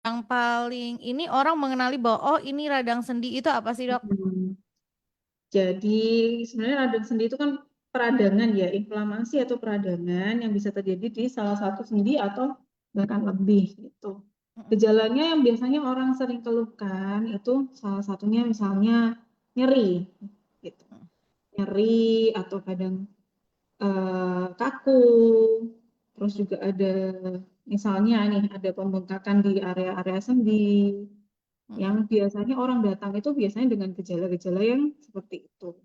Yang paling ini orang mengenali bahwa oh ini radang sendi itu apa sih, Dok? Hmm. Jadi sebenarnya radang sendi itu kan peradangan ya, inflamasi atau peradangan yang bisa terjadi di salah satu sendi atau bahkan lebih gitu. Mm-mm. Gejalanya yang biasanya orang sering keluhkan itu salah satunya misalnya nyeri gitu. Nyeri atau kadang kaku. Terus juga ada misalnya nih ada pembengkakan di area-area sendi yang Mm-mm. biasanya orang datang itu biasanya dengan gejala-gejala yang seperti itu.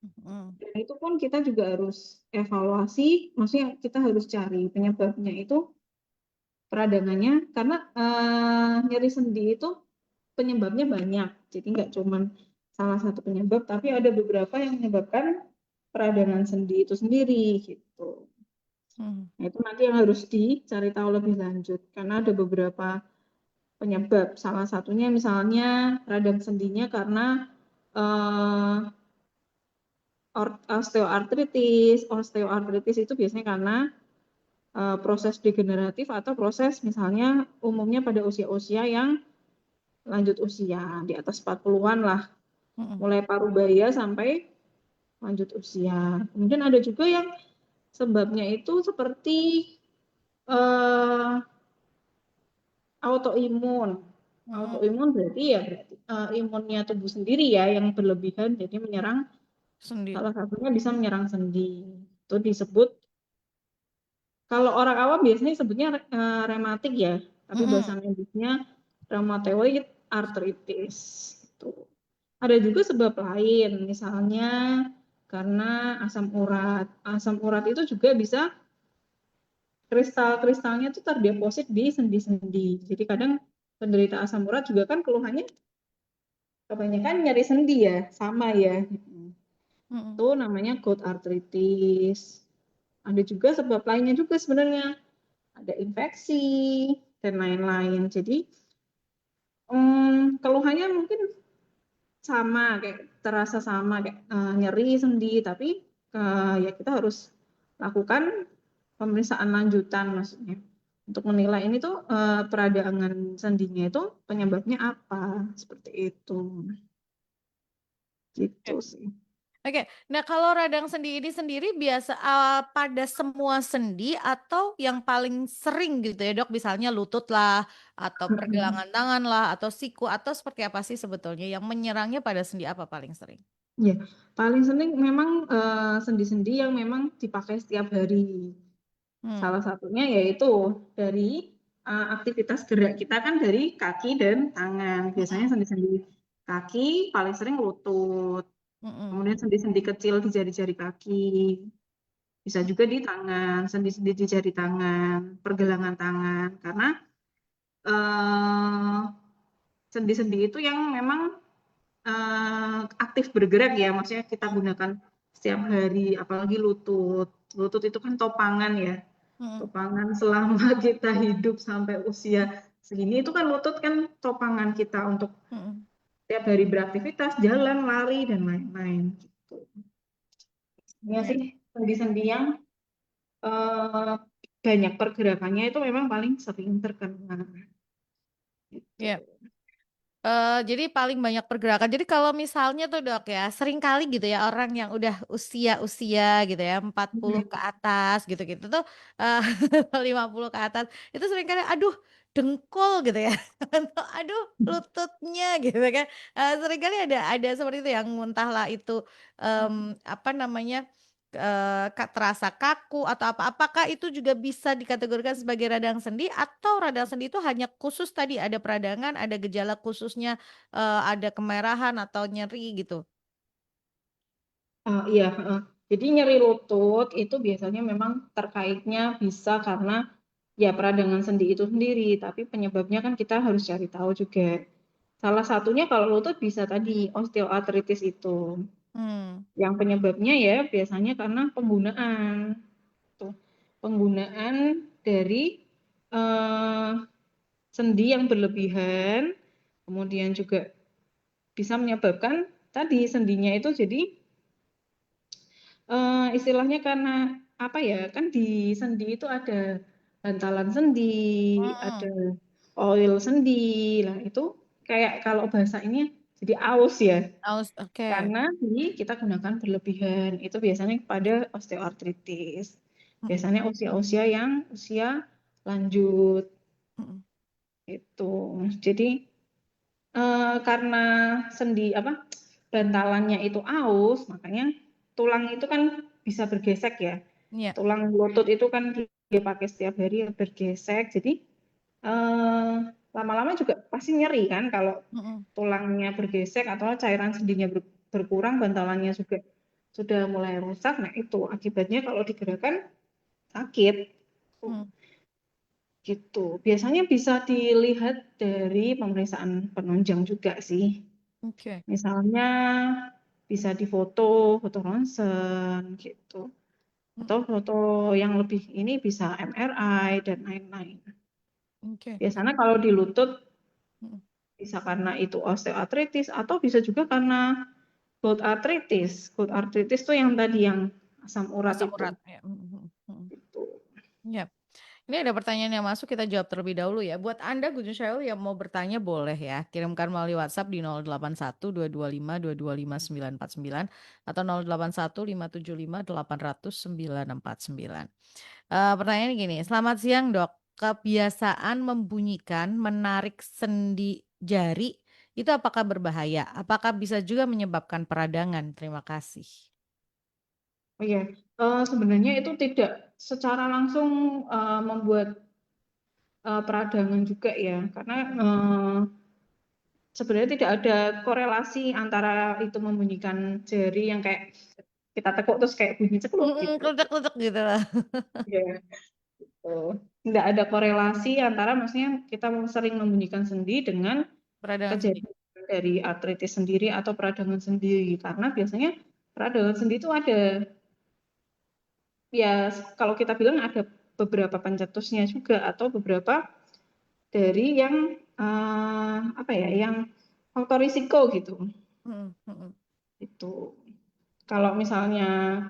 Mm-mm. Dan itu pun kita juga harus evaluasi, maksudnya kita harus cari penyebabnya itu peradangannya, karena nyeri sendi itu penyebabnya banyak. Jadi nggak cuma salah satu penyebab, tapi ada beberapa yang menyebabkan peradangan sendi itu sendiri gitu. Mm. Nah, itu nanti yang harus dicari tahu lebih lanjut, karena ada beberapa penyebab. Salah satunya misalnya radang sendinya karena eh, osteoartritis. Osteoartritis itu biasanya karena proses degeneratif atau proses misalnya umumnya pada usia-usia yang lanjut usia di atas 40-an lah, Mm-mm. mulai parubaya sampai lanjut usia. Kemudian ada juga yang sebabnya itu seperti eh, autoimun. Mm-mm. Autoimun berarti ya berarti imunnya tubuh sendiri ya yang berlebihan jadi menyerang, Sendi. salah satunya bisa menyerang sendi. Itu disebut, kalau orang awam biasanya sebutnya rematik ya, tapi bahasa Mm-mm. medisnya rheumatoid arthritis. Itu. Ada juga sebab lain, misalnya karena asam urat. Asam urat itu juga bisa kristal-kristalnya itu terdeposit di sendi-sendi. Jadi kadang penderita asam urat juga kan keluhannya kebanyakan nyeri sendi ya, sama ya. Mm-mm. Itu namanya gout arthritis. Ada juga sebab lainnya juga sebenarnya. Ada infeksi dan lain-lain. Jadi keluhannya mungkin sama, kayak terasa sama kayak nyeri sendi, tapi ya kita harus lakukan pemeriksaan lanjutan maksudnya untuk menilai ini tuh peradangan sendinya itu penyebabnya apa, seperti itu. Gitu sih. Oke, nah kalau radang sendi ini sendiri biasa pada semua sendi atau yang paling sering gitu ya dok, misalnya lutut lah, atau pergelangan tangan lah, atau siku, atau seperti apa sih sebetulnya yang menyerangnya pada sendi apa paling sering? Ya, paling sering memang sendi-sendi yang memang dipakai setiap hari. Hmm. Salah satunya yaitu dari aktivitas gerak kita kan dari kaki dan tangan. Biasanya Mm-mm. sendi-sendi kaki paling sering lutut. Mm-mm. Kemudian sendi-sendi kecil di jari-jari kaki. Bisa juga di tangan, sendi-sendi di jari tangan, pergelangan tangan. Karena eh, sendi-sendi itu yang memang aktif bergerak ya. Maksudnya kita gunakan setiap hari, apalagi lutut. Lutut itu kan topangan ya. Mm-mm. Topangan selama kita hidup sampai usia segini itu kan lutut kan topangan kita untuk Mm-mm. tiap hari beraktivitas, jalan, lari dan lain-lain gitu. Ya Ya, sih sendi-sendi yang eh, banyak pergerakannya itu memang paling sering terkena gitu. ya. Jadi paling banyak pergerakan. Jadi kalau misalnya tuh dok ya, sering kali gitu ya orang yang udah usia-usia gitu ya, 40 ke atas gitu-gitu tuh, eh, 50 ke atas, itu sering kali aduh dengkul gitu ya, atau aduh lututnya gitu kan. Sering kali ada seperti itu yang entahlah itu apa namanya, terasa kaku atau apa. Apakah itu juga bisa dikategorikan sebagai radang sendi atau radang sendi itu hanya khusus tadi ada peradangan, ada gejala khususnya, ada kemerahan atau nyeri gitu? Iya, jadi nyeri lutut itu biasanya memang terkaitnya bisa karena ya peradangan sendi itu sendiri, tapi penyebabnya kan kita harus cari tahu juga. Salah satunya kalau lutut bisa tadi osteoartritis itu. Hmm. Yang penyebabnya ya biasanya karena penggunaan tuh, penggunaan dari eh, sendi yang berlebihan, kemudian juga bisa menyebabkan tadi sendinya itu jadi istilahnya karena apa ya, kan di sendi itu ada bantalan sendi, ada Hmm. oil sendi. Lah itu kayak kalau bahasa ini jadi aus ya. Oke. Karena kita gunakan berlebihan. Itu biasanya pada osteoartritis. Mm-mm. Biasanya usia-usia yang usia lanjut Mm-mm. itu. Jadi karena sendi apa bantalannya itu aus, makanya tulang itu kan bisa bergesek ya. Iya. Tulang lutut itu kan dia pakai setiap hari bergesek. Jadi lama-lama juga pasti nyeri kan kalau Mm-mm. tulangnya bergesek atau cairan sendinya berkurang, bantalannya juga sudah mulai rusak. Nah itu akibatnya kalau digerakkan sakit. Mm. Gitu. Biasanya bisa dilihat dari pemeriksaan penunjang juga sih. Oke. Misalnya bisa difoto, foto ronsen gitu. Atau Mm-mm. foto yang lebih ini bisa MRI dan lain-lain. Oke. Biasanya kalau di lutut Mm-mm. bisa karena itu osteoartritis atau bisa juga karena gout arthritis. Gout arthritis tuh yang tadi yang asam urat Asam itu. urat. Ya. Mm-mm. Mm-mm. Gitu. Ya. Ini ada pertanyaan yang masuk, kita jawab terlebih dahulu ya. Buat Anda Gunung Syahrul yang mau bertanya boleh ya. Kirimkan melalui WhatsApp di 081225225949 atau 081575800949. Pertanyaan gini, selamat siang dok. Kebiasaan membunyikan, menarik sendi jari itu apakah berbahaya? Apakah bisa juga menyebabkan peradangan? Terima kasih. Oh iya, sebenarnya itu tidak secara langsung membuat peradangan juga ya, karena sebenarnya tidak ada korelasi antara itu membunyikan jari yang kayak kita tekuk terus kayak bunyi cekluk gitu. Kletek-kletek gitu lah. Ya, gitu. Tidak ada korelasi antara maksudnya kita sering membunyikan sendi dengan Peradangan sendi. kejadian dari artritis sendiri atau peradangan sendiri. Karena biasanya peradangan sendi itu ada, ya kalau kita bilang ada beberapa pencetusnya juga atau beberapa dari yang apa ya, yang faktor risiko gitu. Mm, mm, Itu kalau misalnya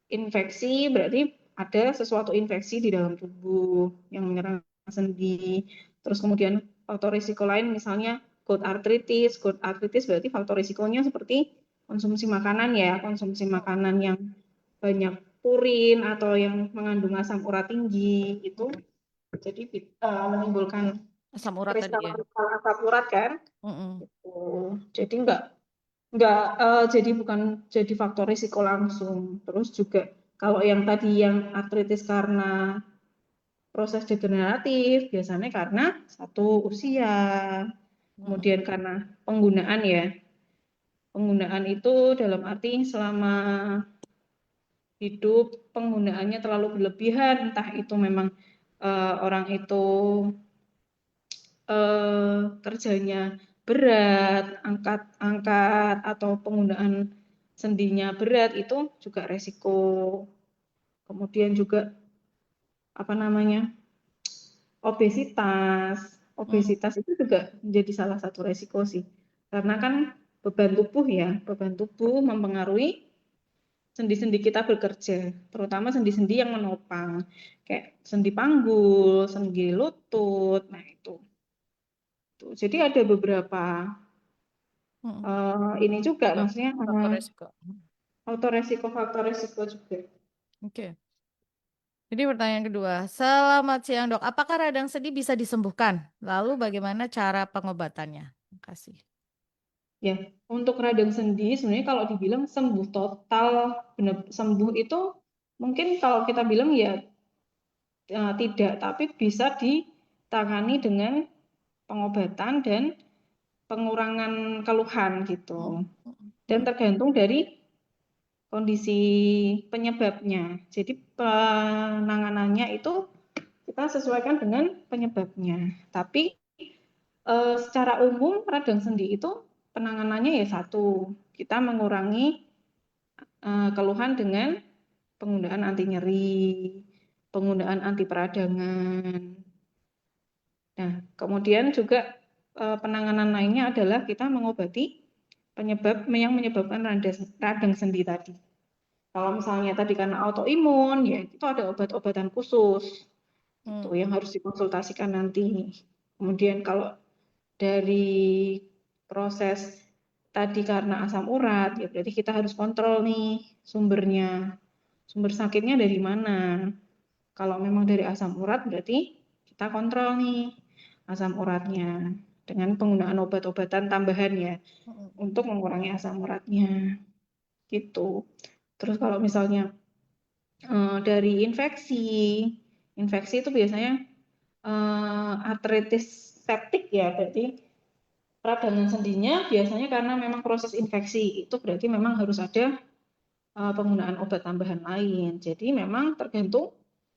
infeksi berarti ada sesuatu infeksi di dalam tubuh yang menyerang sendi. Terus kemudian faktor risiko lain misalnya gout arthritis. Gout arthritis berarti faktor risikonya seperti konsumsi makanan ya, konsumsi mm, makanan yang banyak purin atau yang mengandung asam urat tinggi itu mm. jadi menimbulkan Asam urat tadi kristal ya. asam urat kan. Mm-mm. Gitu. Jadi enggak jadi bukan jadi faktor risiko langsung. Terus juga kalau yang tadi yang artritis karena proses degeneratif biasanya karena satu usia, Mm-mm. kemudian karena penggunaan ya. Penggunaan itu dalam arti selama hidup penggunaannya terlalu berlebihan, entah itu memang orang itu kerjanya berat, angkat-angkat atau penggunaan sendinya berat itu juga resiko. Kemudian juga apa namanya obesitas. Mm. Obesitas itu juga menjadi salah satu resiko sih. Karena kan beban tubuh ya, beban tubuh mempengaruhi sendi-sendi kita bekerja, terutama sendi-sendi yang menopang, kayak sendi panggul, sendi lutut, nah itu. Jadi ada beberapa Mm. ini juga Faktor, maksudnya faktor resiko. faktor resiko juga. Oke. Jadi pertanyaan kedua, selamat siang dok. Apakah radang sendi bisa disembuhkan? Lalu bagaimana cara pengobatannya? Terima kasih. Ya, untuk radang sendi sebenarnya kalau dibilang sembuh total, benar sembuh itu mungkin kalau kita bilang ya tidak, tapi bisa ditangani dengan pengobatan dan pengurangan keluhan Mm, gitu. mm, Dan mm, tergantung dari kondisi penyebabnya. Jadi penanganannya itu kita sesuaikan dengan penyebabnya. Tapi secara umum radang sendi itu penanganannya ya satu, kita mengurangi keluhan dengan penggunaan anti nyeri, penggunaan anti peradangan. Nah, kemudian juga penanganan lainnya adalah kita mengobati penyebab yang menyebabkan radang sendi tadi. Kalau misalnya tadi karena autoimun, ya itu ada obat-obatan khusus itu mm. yang harus dikonsultasikan nanti. Kemudian kalau dari proses tadi karena asam urat, ya berarti kita harus kontrol nih sumbernya. Sumber sakitnya dari mana? Kalau memang dari asam urat berarti kita kontrol nih asam uratnya dengan penggunaan obat-obatan tambahan ya untuk mengurangi asam uratnya gitu. Terus kalau misalnya dari infeksi, infeksi itu biasanya artritis septik ya, berarti peradangan sendinya biasanya karena memang proses infeksi itu berarti memang harus ada penggunaan obat tambahan lain. Jadi memang tergantung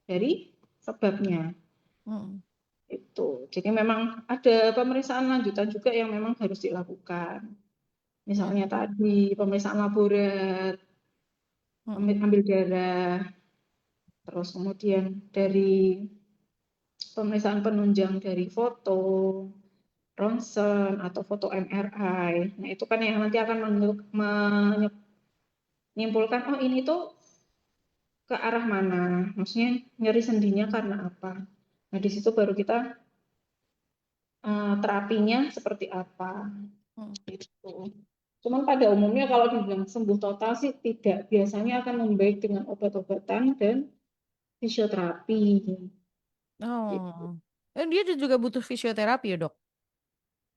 dari sebabnya Mm. itu. Jadi memang ada pemeriksaan lanjutan juga yang memang harus dilakukan. Ya. Misalnya tadi pemeriksaan laborat, Mm-mm. ambil darah, terus kemudian dari pemeriksaan penunjang dari foto, ronsen atau foto MRI. Nah, itu kan yang nanti akan menyimpulkan oh ini tuh ke arah mana. Maksudnya nyeri sendinya karena apa. Nah, di situ baru kita terapinya seperti apa Mm. gitu. Cuman pada umumnya kalau dibilang sembuh total sih tidak, biasanya akan membaik dengan obat-obatan dan fisioterapi gitu. Oh, dia juga butuh fisioterapi ya dok?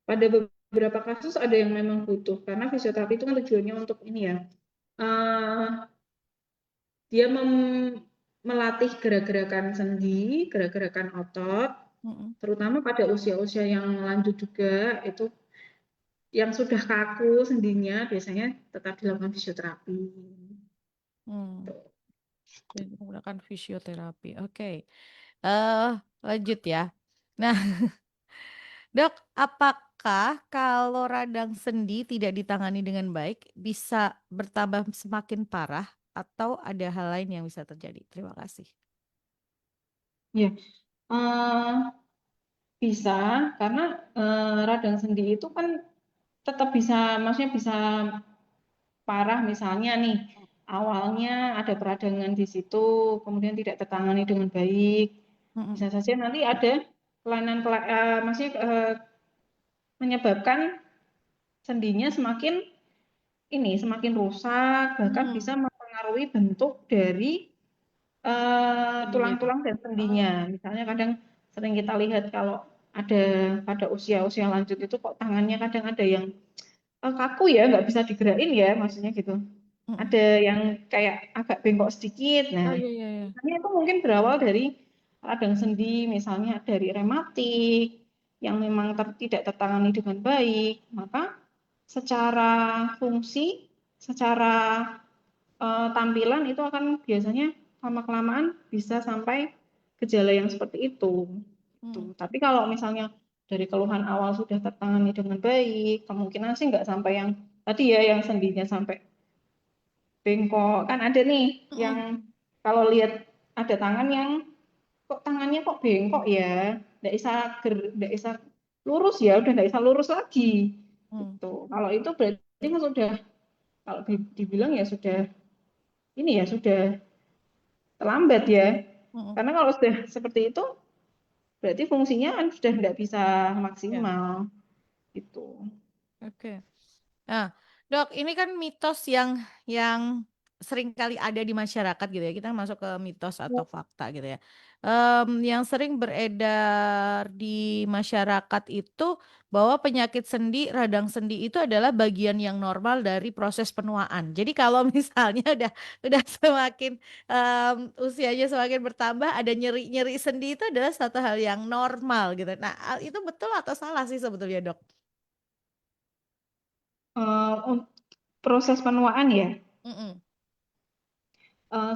Pada beberapa kasus ada yang memang butuh karena fisioterapi itu kan tujuannya untuk ini ya, uh, dia melatih gerak-gerakan sendi, gerak-gerakan otot, Mm-mm. terutama pada usia-usia yang lanjut juga itu yang sudah kaku sendinya biasanya tetap dilakukan fisioterapi. Hmm. Jadi menggunakan fisioterapi. Oke. eh Lanjut ya. Nah, dok, apakah kalau radang sendi tidak ditangani dengan baik bisa bertambah semakin parah atau ada hal lain yang bisa terjadi? Terima kasih. Ya, bisa karena radang sendi itu kan tetap bisa, maksudnya bisa parah misalnya nih awalnya ada peradangan di situ, kemudian tidak tertangani dengan baik, Mm-mm. bisa saja nanti ada kelainan, maksudnya menyebabkan sendinya semakin ini semakin rusak, bahkan bisa Hmm. mempengaruhi bentuk dari Sendinya itu. tulang-tulang dan Oh. sendinya. Misalnya kadang sering kita lihat kalau ada pada usia-usia lanjut itu kok tangannya kadang ada yang kaku ya, nggak bisa digerakin ya, maksudnya gitu. Mm-mm. Ada yang kayak agak bengkok sedikit. Oh Nah, iya iya iya. misalnya itu mungkin berawal dari radang sendi, misalnya dari rematik yang memang tidak tertangani dengan baik, maka secara fungsi, secara tampilan itu akan biasanya lama-kelamaan bisa sampai gejala yang seperti itu. Hmm. Tuh. Tapi kalau misalnya dari keluhan awal sudah tertangani dengan baik, kemungkinan sih nggak sampai yang tadi ya, yang sendinya sampai bengkok. Kan ada nih yang Mm-mm. kalau lihat ada tangan yang kok tangannya kok bengkok ya, nggak bisa lurus ya, udah nggak bisa lurus lagi. Hmm. Gitu. Kalau itu berarti kan sudah, kalau dibilang ya sudah ini ya sudah terlambat ya. Mm-mm. Karena kalau sudah seperti itu, berarti fungsinya kan sudah tidak bisa Ya, maksimal gitu. oke. Nah, dok, ini kan mitos yang sering kali ada di masyarakat gitu ya. Kita masuk ke mitos atau fakta gitu ya. Yang sering beredar di masyarakat itu bahwa penyakit sendi, radang sendi itu adalah bagian yang normal dari proses penuaan. Jadi kalau misalnya udah semakin usianya semakin bertambah, ada nyeri-nyeri sendi itu adalah satu hal yang normal gitu. Nah, itu betul atau salah sih sebetulnya, dok? Proses penuaan ya, Mm-mm.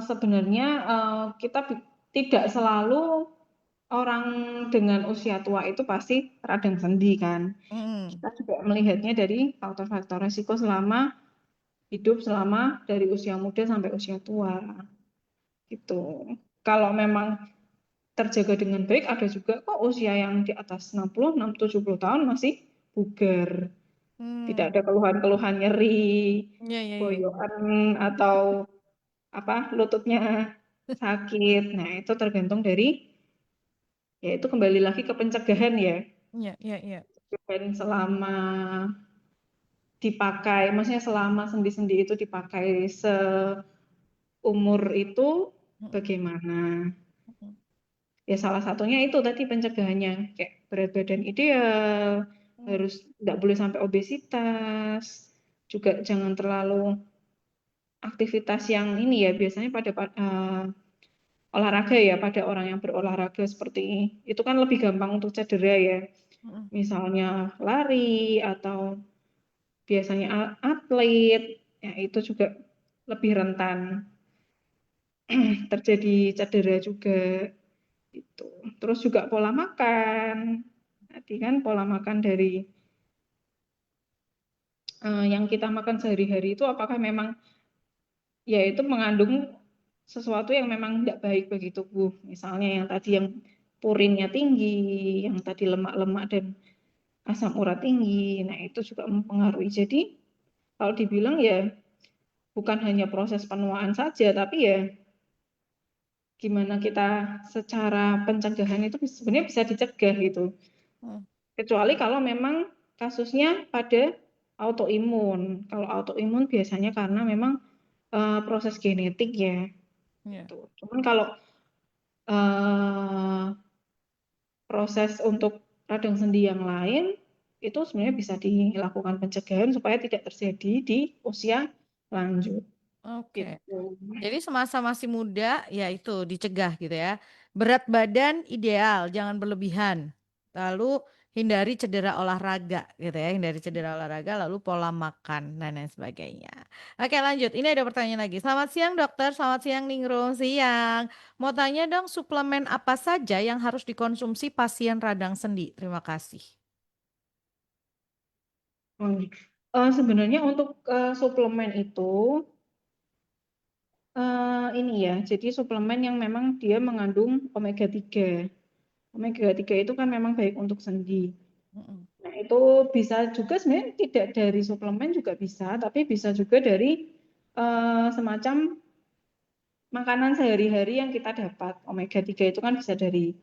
sebenarnya kita tidak selalu orang dengan usia tua itu pasti radang sendi kan. Mm-mm. Kita juga melihatnya dari faktor-faktor resiko selama hidup, selama dari usia muda sampai usia tua gitu. Kalau memang terjaga dengan baik, ada juga kok usia yang di atas 60, 70 tahun masih bugar. Tidak Hmm. ada keluhan-keluhan nyeri, Iya, iya, iya, iya. boyokan atau apa lututnya sakit. Nah, itu tergantung dari, ya itu kembali lagi ke pencegahan ya. Iya, iya, iya. Dan selama dipakai, maksudnya selama sendi-sendi itu dipakai seumur itu Mm-mm, bagaimana? mm-mm, Ya salah satunya itu tadi pencegahannya, kayak berat badan ideal, mm, harus nggak boleh sampai obesitas, juga jangan terlalu aktivitas yang ini ya biasanya pada olahraga ya pada orang yang berolahraga seperti ini. Itu kan lebih gampang untuk cedera ya. mm-mm, Misalnya lari atau biasanya atlet, ya itu juga lebih rentan terjadi cedera juga itu. Terus juga pola makan. Tadi kan pola makan dari yang kita makan sehari-hari itu apakah memang ya itu mengandung sesuatu yang memang tidak baik bagi tubuh. Misalnya yang tadi yang purinnya tinggi, yang tadi lemak-lemak dan asam urat tinggi. Nah, itu juga mempengaruhi. Jadi, kalau dibilang ya bukan hanya proses penuaan saja, tapi ya gimana kita secara pencegahan itu sebenarnya bisa dicegah gitu. mm. Kecuali kalau memang kasusnya pada autoimun. Kalau autoimun biasanya karena memang proses genetik ya. Iya. Tuh. Cuman kalau eh, proses untuk radang sendi yang lain itu sebenarnya bisa dilakukan pencegahan supaya tidak terjadi di usia lanjut Oke. gitu. Jadi semasa masih muda, ya itu dicegah gitu ya. Berat badan ideal, jangan berlebihan. Lalu hindari cedera olahraga gitu ya, hindari cedera olahraga, lalu pola makan dan lain sebagainya. Oke lanjut, ini ada pertanyaan lagi. Selamat siang dokter, selamat siang Ningrum, siang. Mau tanya dong suplemen apa saja yang harus dikonsumsi pasien radang sendi? Terima kasih. Sebenarnya untuk suplemen itu ini ya, jadi suplemen yang memang dia mengandung omega 3. Omega 3 itu kan memang baik untuk sendi. Mm-mm. Nah, itu bisa juga sebenarnya tidak dari suplemen juga bisa, tapi bisa juga dari semacam makanan sehari-hari yang kita dapat. Omega 3 itu kan bisa dari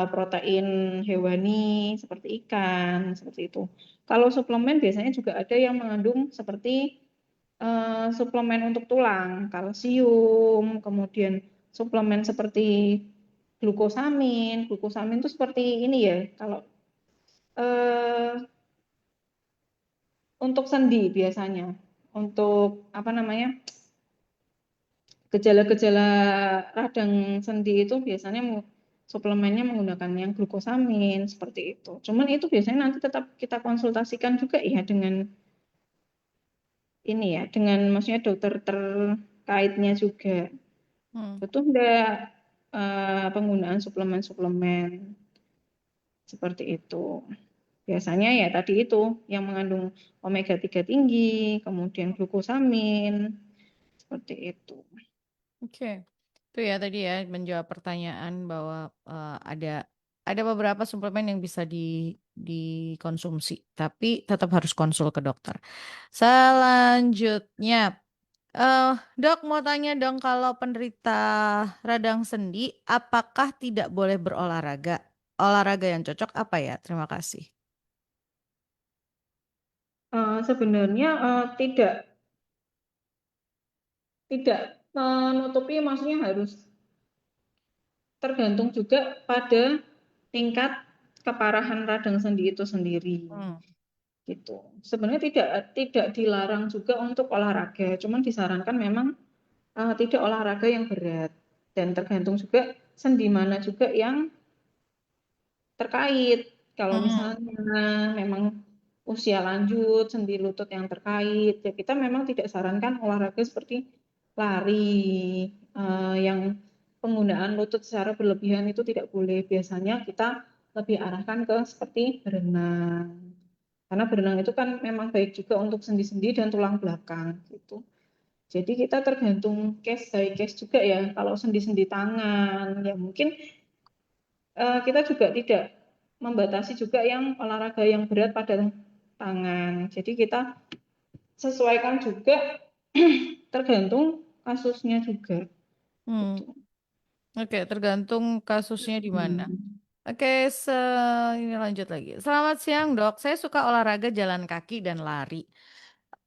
protein hewani seperti ikan, seperti itu. Kalau suplemen biasanya juga ada yang mengandung seperti suplemen untuk tulang, kalsium, kemudian suplemen seperti glukosamin. Glukosamin itu seperti ini ya, kalau eh, untuk sendi biasanya, untuk apa namanya gejala-gejala radang sendi itu biasanya suplemennya menggunakan yang glukosamin seperti itu. Cuman itu biasanya nanti tetap kita konsultasikan juga ya dengan ini ya, dengan maksudnya dokter terkaitnya juga. Hmm. Betul enggak penggunaan suplemen-suplemen seperti itu. Biasanya ya tadi itu yang mengandung omega 3 tinggi, kemudian glukosamin, seperti itu. Oke, itu ya tadi ya menjawab pertanyaan bahwa ada beberapa suplemen yang bisa dikonsumsi, tapi tetap harus konsul ke dokter. Selanjutnya, eh dok mau tanya dong kalau penderita radang sendi, apakah tidak boleh berolahraga? Olahraga yang cocok apa ya? Terima kasih. Sebenarnya tidak tidak menutupi maksudnya harus tergantung juga pada tingkat keparahan radang sendi itu sendiri Hmm. gitu. Sebenarnya tidak tidak dilarang juga untuk olahraga, cuman disarankan memang tidak olahraga yang berat dan tergantung juga sendi mana juga yang terkait. Kalau Hmm. misalnya memang usia lanjut, sendi lutut yang terkait, ya kita memang tidak sarankan olahraga seperti lari, yang penggunaan lutut secara berlebihan itu tidak boleh. Biasanya kita lebih arahkan ke seperti berenang. Karena berenang itu kan memang baik juga untuk sendi-sendi dan tulang belakang gitu. Jadi kita tergantung case by case juga ya. Kalau sendi-sendi tangan, ya mungkin kita juga tidak membatasi juga yang olahraga yang berat pada tangan. Jadi kita sesuaikan juga tergantung kasusnya juga. Hmm. Gitu. Oke, tergantung kasusnya di mana. Oke, ini lanjut lagi. Selamat siang, Dok. Saya suka olahraga jalan kaki dan lari.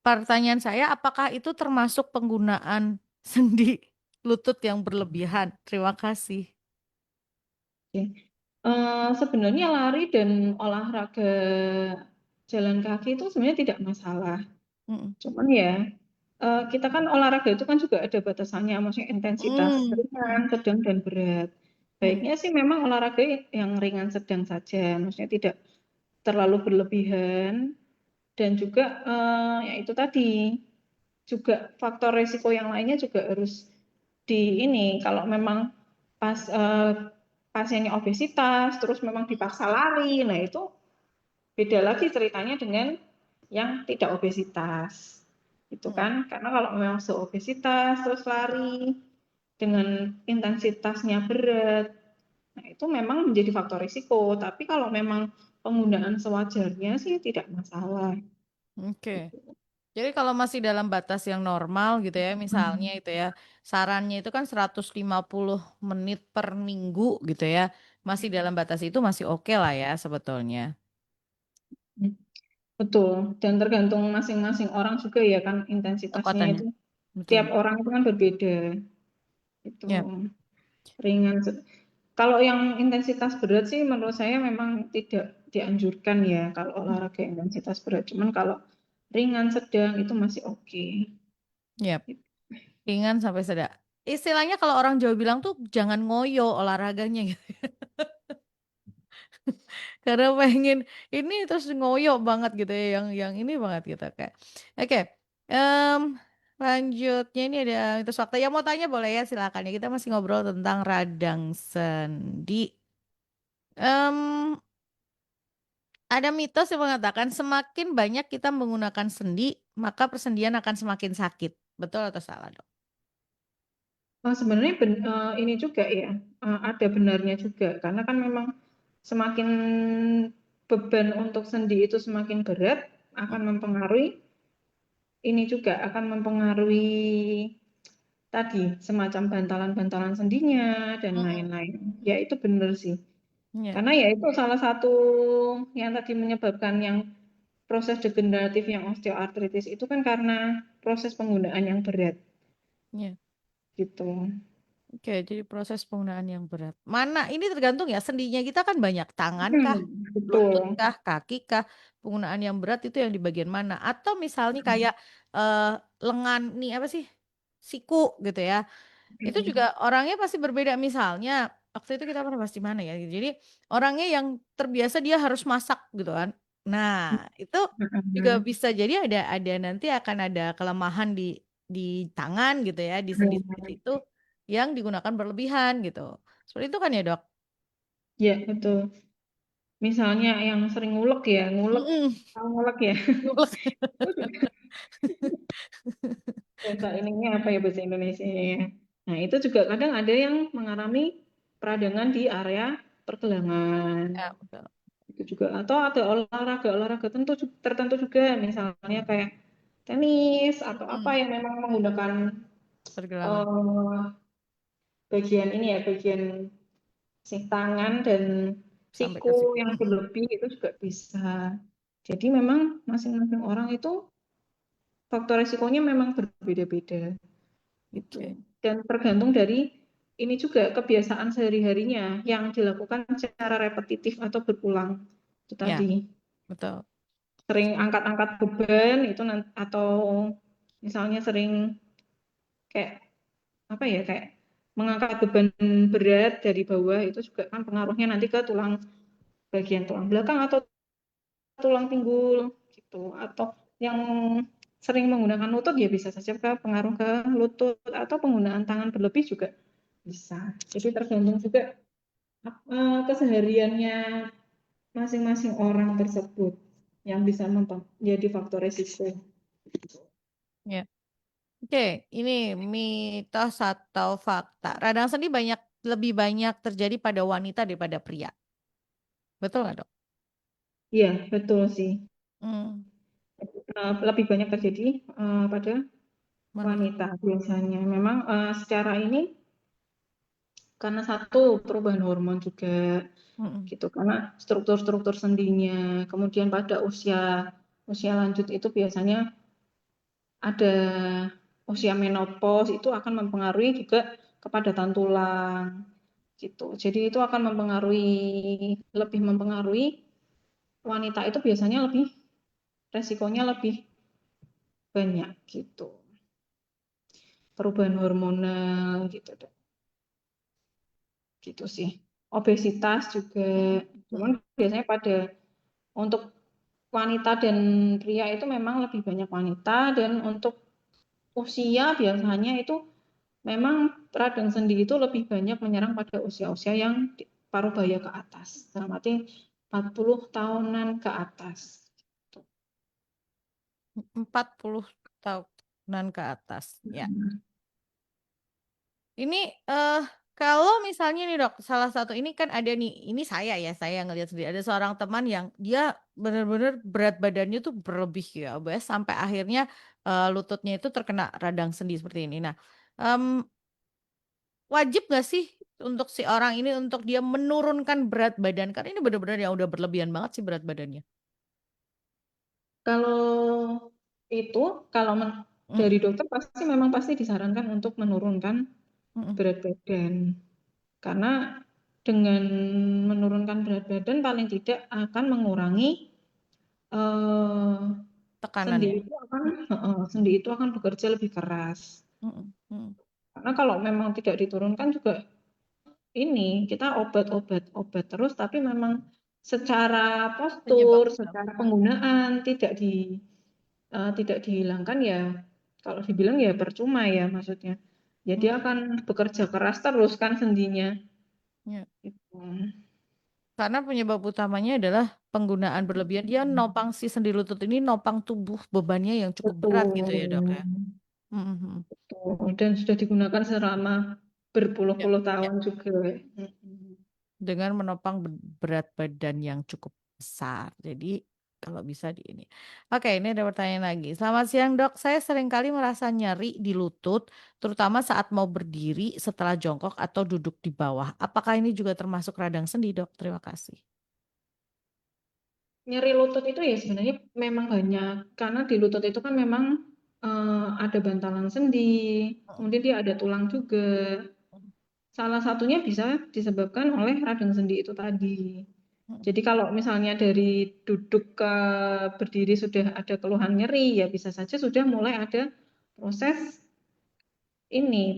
Pertanyaan saya, apakah itu termasuk penggunaan sendi lutut yang berlebihan? Terima kasih. Oke. Sebenarnya lari dan olahraga jalan kaki itu sebenarnya tidak masalah. Mhm. Cuman ya, kita kan olahraga itu kan juga ada batasannya, maksudnya intensitas Mmm, ringan, mhm sedang, dan berat. mhm Baiknya sih memang olahraga yang ringan sedang saja, maksudnya tidak terlalu berlebihan dan juga ya itu tadi juga faktor resiko yang lainnya juga harus di ini kalau memang pas pasiennya obesitas terus memang dipaksa lari, nah itu beda lagi ceritanya dengan yang tidak obesitas. Itu mhm kan karena kalau memang seobesitas terus lari dengan intensitasnya berat, nah itu memang menjadi faktor risiko. Tapi kalau memang penggunaan sewajarnya sih tidak masalah. oke. Jadi kalau masih dalam batas yang normal gitu ya, misalnya itu ya, sarannya itu kan 150 menit per minggu gitu ya, masih dalam batas itu masih oke lah ya sebetulnya, Betul, dan tergantung masing-masing orang juga ya kan intensitasnya kekuatannya. itu Betul. tiap orang itu kan berbeda. Itu Ya, ringan. Kalau yang intensitas berat sih menurut saya memang tidak dianjurkan ya kalau mhm, olahraga intensitas berat. Cuman kalau ringan sedang itu masih oke. yap, ringan sampai sedang. Istilahnya kalau orang Jawa bilang tuh jangan ngoyo olahraganya gitu. Karena pengen ini terus ngoyo banget gitu ya, yang ini banget gitu kayak. Oke, mmm, lanjutnya ini ada mitos fakta, yang mau tanya boleh ya silakan ya, kita masih ngobrol tentang radang sendi. Mmm, ada mitos yang mengatakan semakin banyak kita menggunakan sendi, maka persendian akan semakin sakit. Betul atau salah, Dok? Sebenarnya ini juga ya, ada benarnya juga karena kan memang semakin beban untuk sendi itu semakin berat Mhm akan mempengaruhi ini juga akan mempengaruhi tadi semacam bantalan-bantalan sendinya dan mhm, lain-lain. Ya itu benar sih. iya Karena ya itu salah satu yang tadi menyebabkan yang proses degeneratif yang osteoartritis itu kan karena proses penggunaan yang berat iya. gitu. Oke, jadi proses penggunaan yang berat. Mana ini tergantung ya, sendinya kita kan banyak, tangan kah, lutut Betul. kah, kaki kah, penggunaan yang berat itu yang di bagian mana? Atau misalnya kayak eh, lengan nih apa sih, siku gitu ya, itu juga orangnya pasti berbeda. Misalnya waktu itu kita pernah bahas di mana ya, gitu. Jadi orangnya yang terbiasa dia harus masak gitu kan. Nah itu juga bisa jadi ada nanti akan ada kelemahan di tangan gitu ya, di sendi-sendi itu yang digunakan berlebihan gitu. Seperti itu kan ya, Dok? Ya, betul. Misalnya yang sering ngulek ya, ngulek, Mhm. tahu ngulek ya. Itu juga bahasa ininya apa ya bahasa Indonesia ya. Nah, itu juga kadang ada yang mengalami peradangan di area pergelangan. Ya, betul. Itu juga atau ada olahraga-olahraga tertentu juga misalnya kayak tenis atau apa Mhm. yang memang menggunakan Pergelangan eh, bagian ini ya bagian si tangan dan sampai ke siku siku. yang Mhm. berlebih itu juga bisa. Jadi memang masing-masing orang itu faktor resikonya memang berbeda-beda gitu. Oke. Dan tergantung dari ini juga kebiasaan sehari-harinya yang dilakukan secara repetitif atau berulang. Itu Ya, tadi. betul. Sering angkat-angkat beban itu atau misalnya sering kayak apa ya kayak mengangkat beban berat dari bawah itu juga kan pengaruhnya nanti ke tulang bagian tulang belakang atau tulang pinggul gitu atau yang sering menggunakan lutut ya bisa saja ke pengaruh ke lutut atau penggunaan tangan berlebih juga bisa. Jadi tergantung juga kesehariannya masing-masing orang tersebut yang bisa menjadi faktor resiko. Ya. Oke, ini mitos atau fakta. Radang sendi lebih banyak terjadi pada wanita daripada pria. Betul nggak, Dok? Iya, betul sih. Hmm, Lebih banyak terjadi pada wanita. wanita biasanya. Memang secara ini karena satu perubahan hormon juga Mm-mm. gitu, karena struktur-struktur sendinya. Kemudian pada usia usia lanjut itu biasanya ada usia menopause itu akan mempengaruhi juga kepadatan tulang gitu. Jadi itu akan lebih mempengaruhi wanita itu biasanya resikonya lebih banyak gitu. Perubahan hormonal gitu deh. Gitu sih. Obesitas juga. Mm-mm. Cuman Mm-mm. biasanya untuk wanita dan pria itu memang lebih banyak wanita, dan untuk usia biasanya itu memang radang sendi itu lebih banyak menyerang pada usia-usia yang paruh baya ke atas. Dalam arti 40 tahunan ke atas. 40 tahunan ke atas. Ya. Ini eh kalau misalnya nih dok, salah satu ini kan ada nih, ini saya ngelihat sendiri ada seorang teman yang dia benar-benar berat badannya tuh berlebih ya, obes sampai akhirnya lututnya itu terkena radang sendi seperti ini. Nah, em, wajib gak sih untuk si orang ini untuk dia menurunkan berat badan? Karena ini benar-benar yang udah berlebihan banget sih berat badannya. Kalau itu, kalau Mm, dari dokter pasti disarankan untuk menurunkan mm, berat badan. Karena dengan menurunkan berat badan paling tidak akan mengurangi eh, tekanannya. Mm, sendi itu akan bekerja lebih keras. mm, mm. Karena kalau memang tidak diturunkan juga ini kita obat terus, tapi memang secara Penyebab postur, utama. secara penggunaan tidak dihilangkan ya. Kalau dibilang ya percuma ya maksudnya. Ya Mm, dia akan bekerja keras terus kan sendinya. ya. Gitu. Karena penyebab utamanya adalah penggunaan berlebihan. Dia nopang si sendi lutut ini nopang tubuh bebannya yang cukup berat gitu ya dok ya. Betul. Mhm. Betul. Dan sudah digunakan selama Ya, berpuluh-puluh ya. tahun juga. Mm-mm. Dengan menopang berat badan yang cukup besar. Jadi kalau bisa di ini. Oke, ini ada pertanyaan lagi. Selamat siang dok, saya seringkali merasa nyeri di lutut, terutama saat mau berdiri setelah jongkok atau duduk di bawah. Apakah ini juga termasuk radang sendi dok? Terima kasih. Nyeri lutut itu ya sebenarnya memang banyak, karena di lutut itu kan memang ada bantalan sendi, kemudian dia ada tulang juga. Salah satunya bisa disebabkan oleh radang sendi itu tadi. Jadi kalau misalnya dari duduk ke berdiri sudah ada keluhan nyeri, ya bisa saja sudah mulai ada proses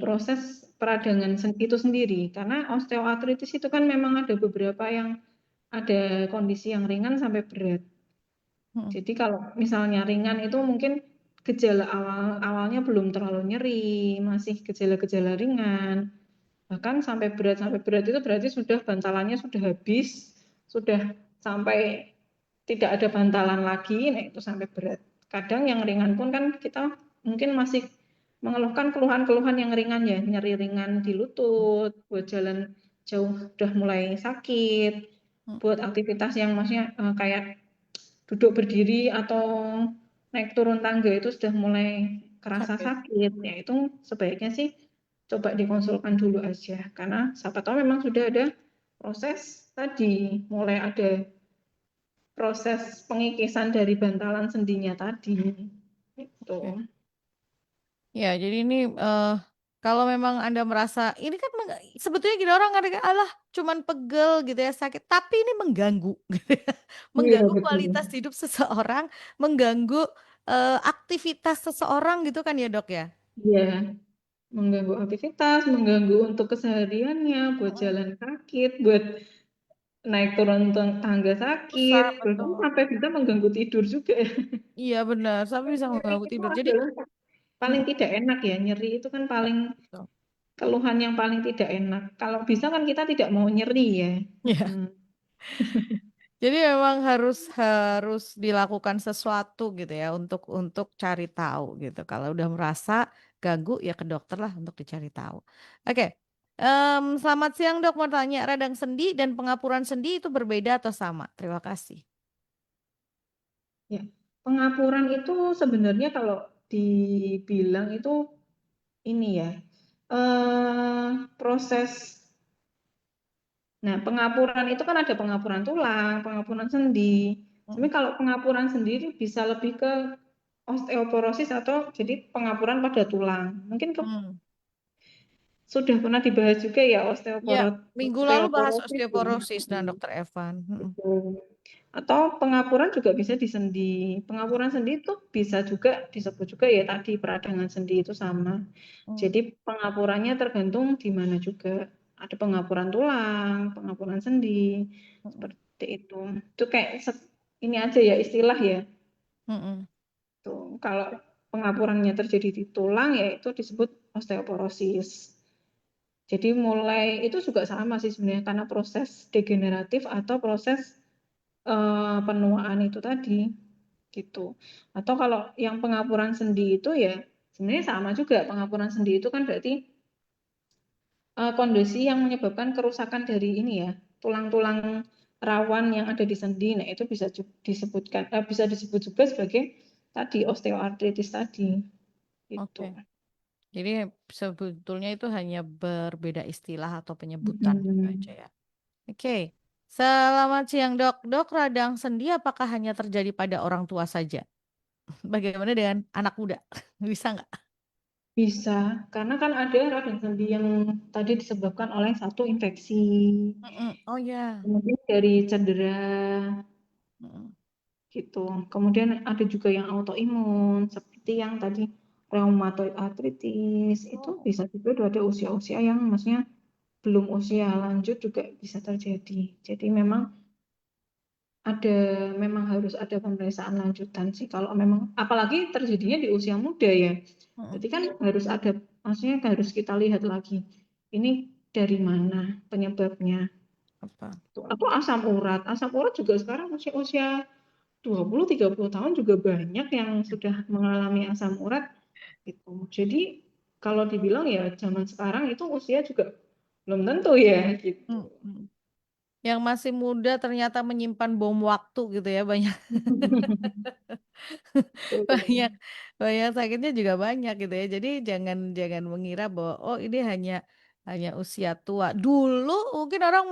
proses peradangan itu sendiri. Karena osteoartritis itu kan memang ada beberapa yang ada kondisi yang ringan sampai berat. Jadi kalau misalnya ringan itu mungkin gejala awalnya belum terlalu nyeri, masih gejala-gejala ringan. Bahkan sampai berat itu berarti sudah bantalannya sudah habis, sudah sampai tidak ada bantalan lagi, nah itu sampai berat. Kadang yang ringan pun kan kita mungkin masih mengeluhkan keluhan-keluhan yang ringan ya, nyeri ringan di lutut, buat jalan jauh udah mulai sakit, buat aktivitas yang maksudnya kayak duduk berdiri atau naik turun tangga itu sudah mulai kerasa Sakit. sakit, ya itu sebaiknya sih coba dikonsulkan dulu aja, karena siapa tahu memang sudah ada proses tadi, mulai ada proses pengikisan dari bantalan sendinya tadi. Itu. Oke. Ya, jadi ini kalau memang Anda merasa ini kan sebetulnya gini orang ada Allah cuman pegel gitu ya sakit, tapi ini mengganggu, gitu ya. Iya Mengganggu betul. kualitas hidup seseorang, mengganggu aktivitas seseorang gitu kan ya dok ya. Iya, mengganggu aktivitas, mengganggu untuk kesehariannya, buat Mm-mm. jalan sakit, buat naik turun tangga sakit, Susah bahkan betul. sampai bisa mengganggu tidur juga. Iya benar, tapi bisa Nyeri mengganggu itu tidur. Jadi, adalah paling mm-mm. tidak enak ya, nyeri itu kan Ya, paling betul. keluhan yang paling tidak enak. Kalau bisa kan kita tidak mau nyeri ya. Iya. Jadi memang harus harus dilakukan sesuatu gitu ya untuk cari tahu gitu. Kalau udah merasa ganggu ya ke dokter lah untuk dicari tahu. Oke, selamat siang dok. Mau tanya, radang sendi dan pengapuran sendi itu berbeda atau sama? Terima kasih. Ya, pengapuran itu sebenarnya kalau dibilang itu ini ya, proses. Nah, pengapuran itu kan ada pengapuran tulang, pengapuran sendi. Tapi Mm, kalau pengapuran sendiri bisa lebih ke osteoporosis atau jadi pengapuran pada tulang. Mungkin mm. sudah pernah dibahas juga ya Ya, minggu lalu bahas osteoporosis ya. osteoporosis dan Mm, dokter Evan. Mm, gitu. Atau pengapuran juga bisa di sendi. Pengapuran sendi itu bisa juga disebut juga ya tadi peradangan sendi itu sama. mm, Jadi pengapurannya tergantung di mana juga. Ada pengapuran tulang, pengapuran sendi, mm, seperti itu. Itu kayak ini aja ya istilah ya. mm, mm. Tuh, kalau pengapurannya terjadi di tulang ya itu disebut osteoporosis. Jadi mulai itu juga sama sih sebenarnya karena proses degeneratif atau proses penuaan itu tadi gitu. Atau kalau yang pengapuran sendi itu ya sebenarnya sama juga. Pengapuran sendi itu kan berarti kondisi yang menyebabkan kerusakan dari ini ya tulang-tulang rawan yang ada di sendi. Nah itu bisa disebutkan bisa disebut juga sebagai tadi osteoartritis tadi Oke. itu. Jadi sebetulnya itu hanya berbeda istilah atau penyebutan gitu aja Mm-mm. ya. Oke. Selamat siang dok. Dok, radang sendi apakah hanya terjadi pada orang tua saja? Bagaimana dengan anak muda? Bisa nggak? Bisa, karena kan ada radang sendi yang tadi disebabkan oleh satu infeksi, Mm-mm. Oh ya. kemudian dari cedera, Mm-mm. gitu. Kemudian ada juga yang autoimun, seperti yang tadi rheumatoid arthritis, itu Oh, bisa juga ada usia-usia yang maksudnya belum usia lanjut juga bisa terjadi. Jadi memang ada, memang harus ada pemeriksaan lanjutan sih. Kalau memang, apalagi terjadinya di usia muda ya. mm-mm. Berarti kan harus ada, maksudnya harus kita lihat lagi. Ini dari mana penyebabnya. Apa? Atau asam urat juga sekarang usia-usia 20-30 tahun juga banyak yang sudah mengalami asam urat gitu. Jadi kalau dibilang ya zaman sekarang itu usia juga belum tentu ya gitu. Mm-mm. Yang masih muda ternyata menyimpan bom waktu gitu ya, banyak. banyak Betul. banyak sakitnya juga banyak gitu ya, jadi jangan jangan mengira bahwa oh ini hanya usia tua. Dulu mungkin orang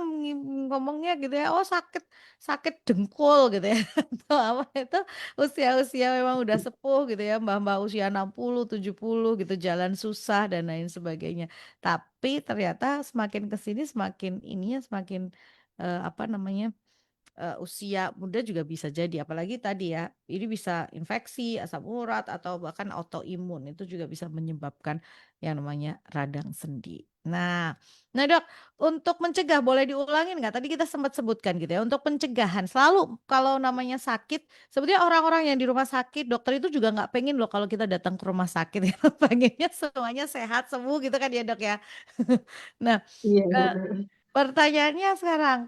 ngomongnya gitu ya, oh sakit sakit dengkul gitu ya atau apa itu usia-usia memang udah sepuh gitu ya, mbah-mbah usia 60 70 gitu jalan susah dan lain sebagainya. Tapi ternyata semakin kesini semakin ininya semakin apa namanya, usia muda juga bisa jadi, apalagi tadi ya ini bisa infeksi asam urat atau bahkan autoimun itu juga bisa menyebabkan yang namanya radang sendi. Nah dok, untuk mencegah boleh diulangin nggak, tadi kita sempat sebutkan gitu ya, untuk pencegahan selalu kalau namanya sakit, sebetulnya orang-orang yang di rumah sakit dokter itu juga nggak pengen loh kalau kita datang ke rumah sakit ya pengennya semuanya sehat sembuh gitu kan ya dok ya. Nah, Iya eh, betul. pertanyaannya sekarang,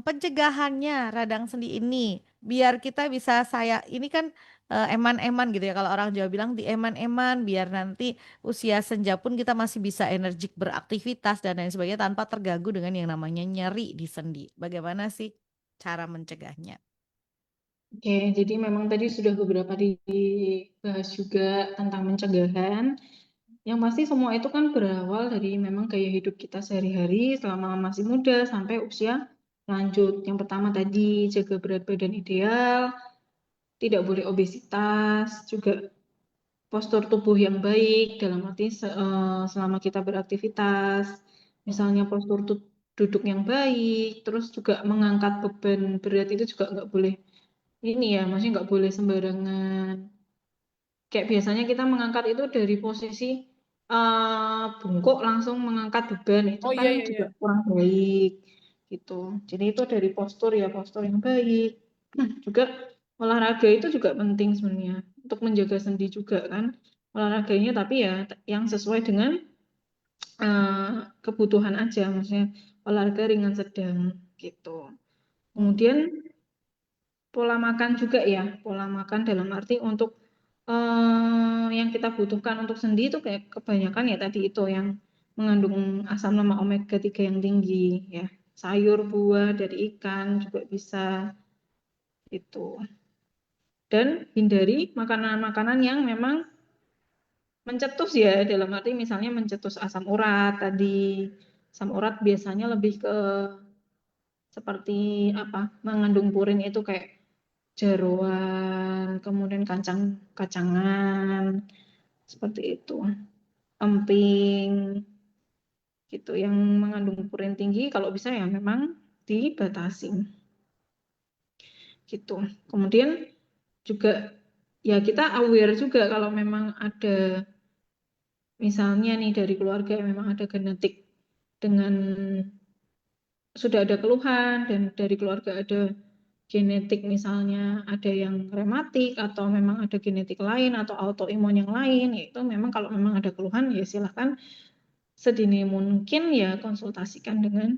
pencegahannya radang sendi ini, biar kita bisa saya ini kan eman-eman gitu ya. Kalau orang Jawa bilang di eman-eman, biar nanti usia senja pun kita masih bisa energik beraktivitas dan lain sebagainya tanpa terganggu dengan yang namanya nyeri di sendi. Bagaimana sih cara mencegahnya? Oke, jadi memang tadi sudah beberapa dibahas juga tentang pencegahan. Yang pasti semua itu kan berawal dari memang gaya hidup kita sehari-hari selama masih muda sampai usia lanjut. Yang pertama tadi jaga berat badan ideal, tidak boleh obesitas, juga postur tubuh yang baik dalam arti selama kita beraktivitas. Mm-mm. Misalnya postur duduk yang baik, terus juga mengangkat beban berat itu juga nggak boleh ini ya, maksudnya nggak boleh sembarangan. Kayak biasanya kita mengangkat itu dari posisi bungkuk langsung mengangkat beban itu Oh kan iya iya juga iya. kurang baik gitu. Jadi itu dari postur ya postur yang baik. Nah, juga olahraga itu juga penting sebenarnya untuk menjaga sendi juga kan olahraganya tapi ya yang sesuai dengan kebutuhan aja maksudnya olahraga ringan sedang gitu. Mm-mm. Kemudian pola makan juga ya, pola makan dalam arti untuk yang kita butuhkan untuk sendi itu kayak kebanyakan ya tadi itu yang mengandung asam lemak omega 3 yang tinggi ya. Sayur, buah dari ikan juga bisa itu. Dan hindari makanan-makanan yang memang mencetus ya, dalam arti misalnya mencetus asam urat tadi. Asam urat biasanya lebih ke seperti apa, mengandung purin itu kayak jeroan, kemudian kacang-kacangan, seperti itu. Emping, gitu. Yang mengandung purin tinggi, kalau bisa ya memang dibatasi, gitu. Kemudian juga ya kita aware juga kalau memang ada misalnya nih dari keluarga yang memang ada genetik dengan sudah ada keluhan dan dari keluarga ada genetik misalnya ada yang rematik atau memang ada genetik lain atau autoimun yang lain, itu memang kalau memang ada keluhan ya silahkan sedini mungkin ya konsultasikan dengan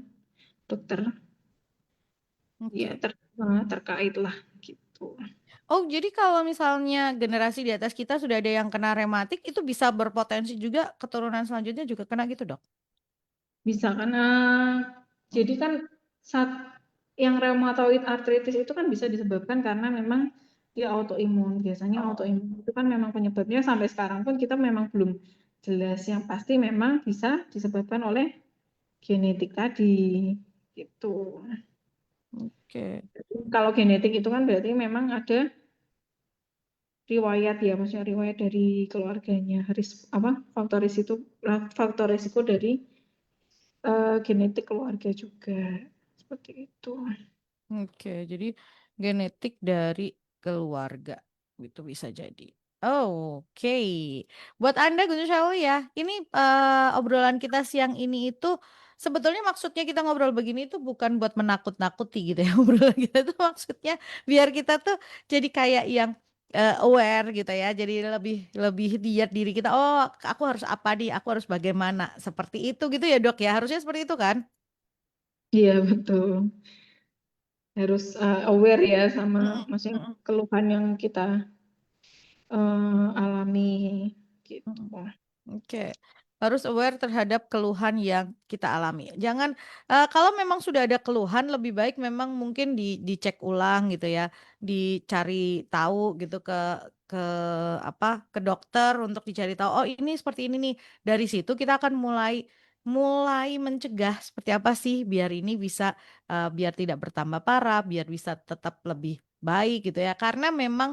dokter ya Oke. terkait lah gitu. Oh, jadi kalau misalnya generasi di atas kita sudah ada yang kena rematik, itu bisa berpotensi juga keturunan selanjutnya juga kena gitu, Dok? Bisa karena Mm, jadi kan saat yang rheumatoid arthritis itu kan bisa disebabkan karena memang dia autoimun. Biasanya Oh, autoimun itu kan memang penyebabnya sampai sekarang pun kita memang belum jelas. Yang pasti memang bisa disebabkan oleh genetik tadi gitu. oke. Kalau genetik itu kan berarti memang ada riwayat ya, maksudnya riwayat dari keluarganya. Apa faktor risiko dari genetik keluarga juga seperti itu. Oke, jadi genetik dari keluarga itu bisa jadi. Oke, buat Anda Guntur Syauli ya, ini obrolan kita siang ini itu sebetulnya maksudnya kita ngobrol begini itu bukan buat menakut-nakuti gitu ya, obrolan kita itu maksudnya biar kita tuh jadi kayak yang aware gitu ya, jadi lebih lebih lihat diri kita. Oh, aku harus apa nih? Aku harus bagaimana? Seperti itu gitu ya Dok ya, harusnya seperti itu kan? Iya betul. Harus aware ya sama Mm-mm, maksudnya mm-mm. keluhan yang kita alami gitu. Mm-mm. Oke, harus aware terhadap keluhan yang kita alami. Jangan kalau memang sudah ada keluhan, lebih baik memang mungkin dicek ulang gitu ya, dicari tahu gitu ke apa ke dokter untuk dicari tahu. Oh ini seperti ini nih. Dari situ kita akan mulai mulai mencegah seperti apa sih biar ini bisa biar tidak bertambah parah, biar bisa tetap lebih baik gitu ya. Karena memang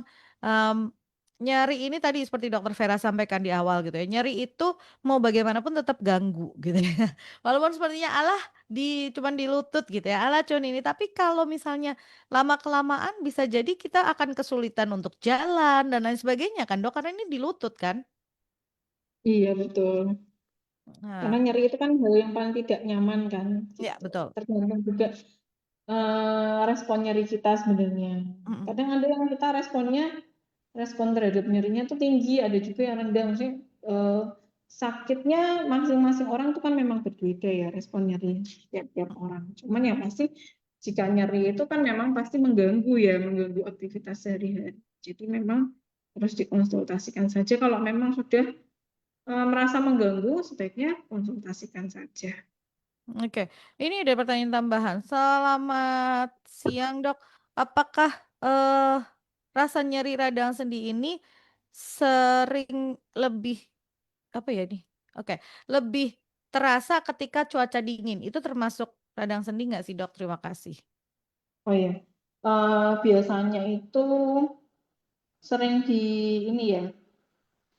nyeri ini tadi seperti dokter Vera sampaikan di awal gitu ya. Nyeri itu mau bagaimanapun tetap ganggu gitu ya. Walaupun sepertinya alah cuman di lutut gitu ya. Alah cuman ini tapi kalau misalnya lama kelamaan bisa jadi kita akan kesulitan untuk jalan dan lain sebagainya kan Dok karena ini di lutut kan. Iya betul. Karena Nah, nyeri itu kan hal yang paling tidak nyaman kan ya gitu. betul. Tergantung juga respon nyeri kita sebenarnya. Mm-mm. Kadang ada yang kita respon terhadap nyerinya tuh tinggi, ada juga yang rendah. Maksudnya eh, sakitnya masing-masing orang tuh kan memang berbeda ya respon nyeri tiap-tiap orang. Cuman yang pasti jika nyeri itu kan memang pasti mengganggu ya, mengganggu aktivitas sehari-hari. Jadi memang harus dikonsultasikan saja. Kalau memang sudah merasa mengganggu, sebaiknya konsultasikan saja. Oke, ini ada pertanyaan tambahan. Selamat siang, Dok. Apakah rasa nyeri radang sendi ini sering lebih apa ya nih? Oke, lebih terasa ketika cuaca dingin. Itu termasuk radang sendi nggak sih, Dok? Terima kasih. Oh ya, biasanya itu sering ini ya,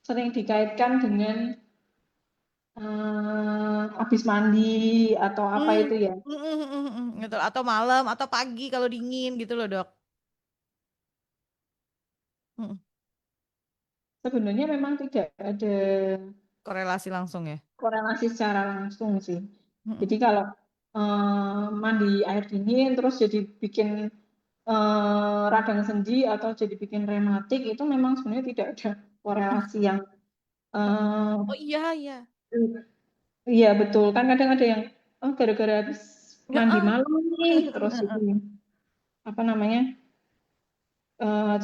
sering dikaitkan dengan habis mandi atau apa Hmm, itu ya. gitu. Atau malam atau pagi kalau dingin gitu loh, Dok. Mm, Sebenarnya memang tidak ada korelasi langsung ya. korelasi secara langsung sih. Mm, Jadi kalau mandi air dingin terus jadi bikin radang sendi atau jadi bikin rematik itu memang sebenarnya tidak ada korelasi yang Oh, eh, oh iya iya. iya betul kan kadang ada yang oh gara-gara habis mandi Heeh. malam nih terus itu apa namanya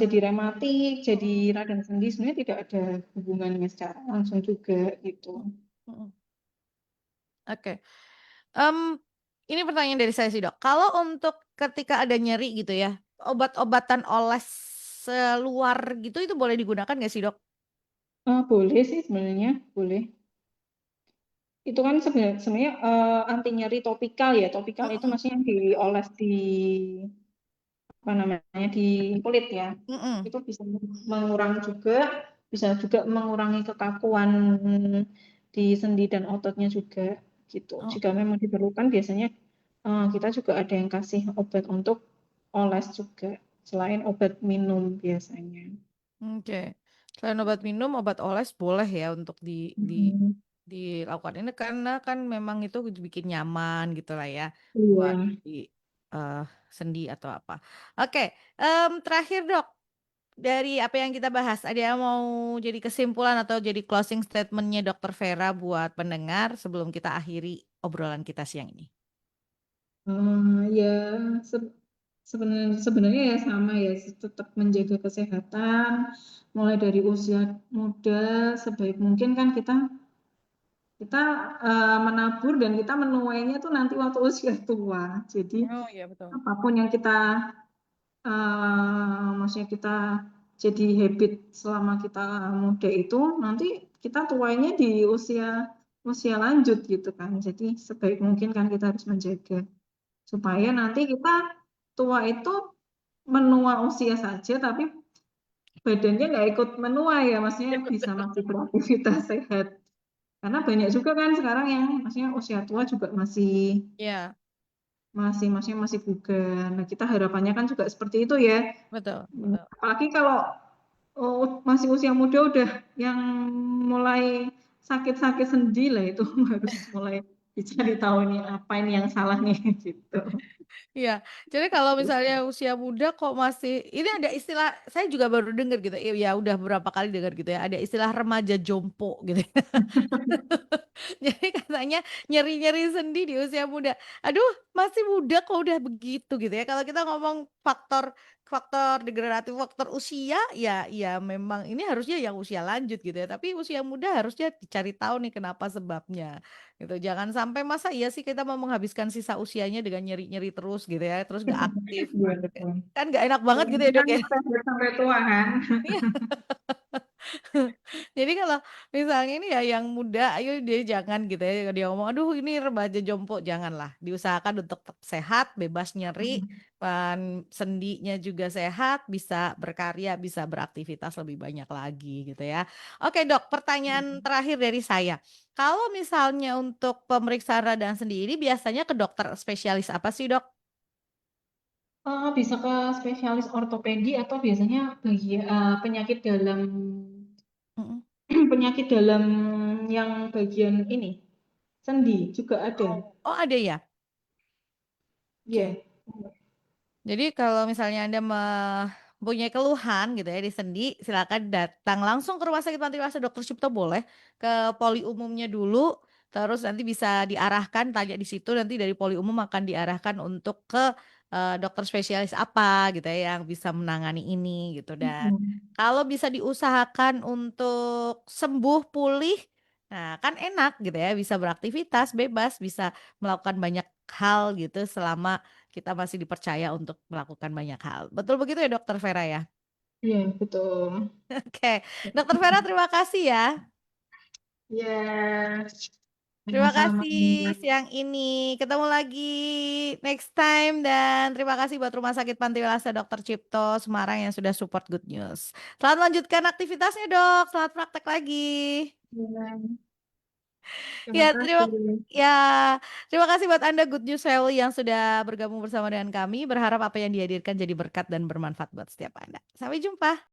jadi rematik jadi radang sendi sebenarnya tidak ada hubungannya secara langsung juga gitu. Oke. Em, ini pertanyaan dari saya sih dok. Kalau untuk ketika ada nyeri gitu ya, obat-obatan oles luar gitu itu boleh digunakan nggak sih dok? Boleh sih sebenarnya boleh. Itu kan sebenarnya anti nyeri topikal ya. Topikal itu Mm-mm. maksudnya dioles di apa namanya di kulit ya. Mm-mm. Itu bisa mengurangi juga, bisa juga mengurangi kekakuan di sendi dan ototnya juga gitu. Oh, Jika memang diperlukan biasanya kita juga ada yang kasih obat untuk oles juga selain obat minum biasanya. oke. Selain obat minum, obat oles boleh ya untuk di Mhm. dilakukan ini karena kan memang itu bikin nyaman gitu lah ya buat Iya. di eh, sendi atau apa. Oke, terakhir dok, dari apa yang kita bahas, ada yang mau jadi kesimpulan atau jadi closing statementnya Dokter Vera buat pendengar sebelum kita akhiri obrolan kita siang ini? Ya sebenarnya sebenarnya ya sama ya tetap menjaga kesehatan mulai dari usia muda sebaik mungkin kan kita kita menabur dan kita menuainya tuh nanti waktu usia tua. Jadi Oh iya betul. apapun yang kita maksudnya kita jadi habit selama kita muda itu nanti kita tuainya di usia usia lanjut gitu kan. Jadi sebaik mungkin kan kita harus menjaga supaya Oke. nanti kita tua itu menua usia saja tapi badannya nggak ikut menua ya maksudnya bisa masih beraktivitas sehat karena banyak juga kan sekarang yang maksudnya usia tua juga masih Iya, masih maksudnya masih bugar. Nah, kita harapannya kan juga seperti itu ya. betul, betul. Apalagi kalau masih usia muda udah yang mulai sakit-sakit sendi lah itu harus mulai dicari tahu nih apa ini yang salah nih gitu. Iya, jadi kalau misalnya usia muda kok masih, ini ada istilah, saya juga baru dengar gitu, ya udah beberapa kali dengar gitu ya, ada istilah remaja jompo gitu. Jadi katanya nyeri-nyeri sendi di usia muda. Aduh, masih muda kok udah begitu gitu ya. Kalau kita ngomong faktor faktor degeneratif, faktor usia, ya memang ini harusnya yang usia lanjut gitu ya. Tapi usia muda harusnya dicari tahu nih kenapa sebabnya. Gitu. Jangan sampai masa iya sih kita mau menghabiskan sisa usianya dengan nyeri-nyeri terus gitu ya, terus nggak aktif. Iya betul. Kan nggak enak banget gitu Ini ya, Dok kan ya. sehat sampai tua kan. Jadi kalau misalnya ini ya yang muda, ayo dia jangan gitu ya. Dia ngomong, aduh ini remaja jompo, janganlah. Diusahakan untuk tetap sehat, bebas nyeri, dan sendinya juga sehat, bisa berkarya, bisa beraktivitas lebih banyak lagi gitu ya. Oke dok, pertanyaan terakhir dari saya. Kalau misalnya untuk pemeriksaan radang sendi ini biasanya ke dokter spesialis apa sih dok? Bisa ke spesialis ortopedi atau biasanya penyakit dalam Mm-mm. penyakit dalam yang bagian ini sendi juga ada. Oh ada ya? Oke. Iya. Jadi kalau misalnya Anda mempunyai keluhan gitu ya di sendi, silakan datang langsung ke Rumah Sakit Pantiwasa Dr. Cipto boleh ke poli umumnya dulu, terus nanti bisa diarahkan tanya di situ nanti dari poli umum akan diarahkan untuk ke dokter spesialis apa gitu ya yang bisa menangani ini gitu dan Mhm. kalau bisa diusahakan untuk sembuh pulih, nah kan enak gitu ya bisa beraktivitas bebas, bisa melakukan banyak hal gitu selama kita masih dipercaya untuk melakukan banyak hal. Betul begitu ya Dokter Vera ya? Iya, betul. Oke, Dokter Vera terima kasih ya. Ya, Terima sama-sama. kasih siang ini. Ketemu lagi next time dan terima kasih buat Rumah Sakit Pantiwelasa Dokter Cipto Semarang yang sudah support Good News. Selamat lanjutkan aktivitasnya dok. Selamat praktek lagi. Ya, Ya, terima kasih. ya, terima kasih buat Anda Good News Family yang sudah bergabung bersama dengan kami. Berharap apa yang dihadirkan jadi berkat dan bermanfaat buat setiap Anda. Sampai jumpa.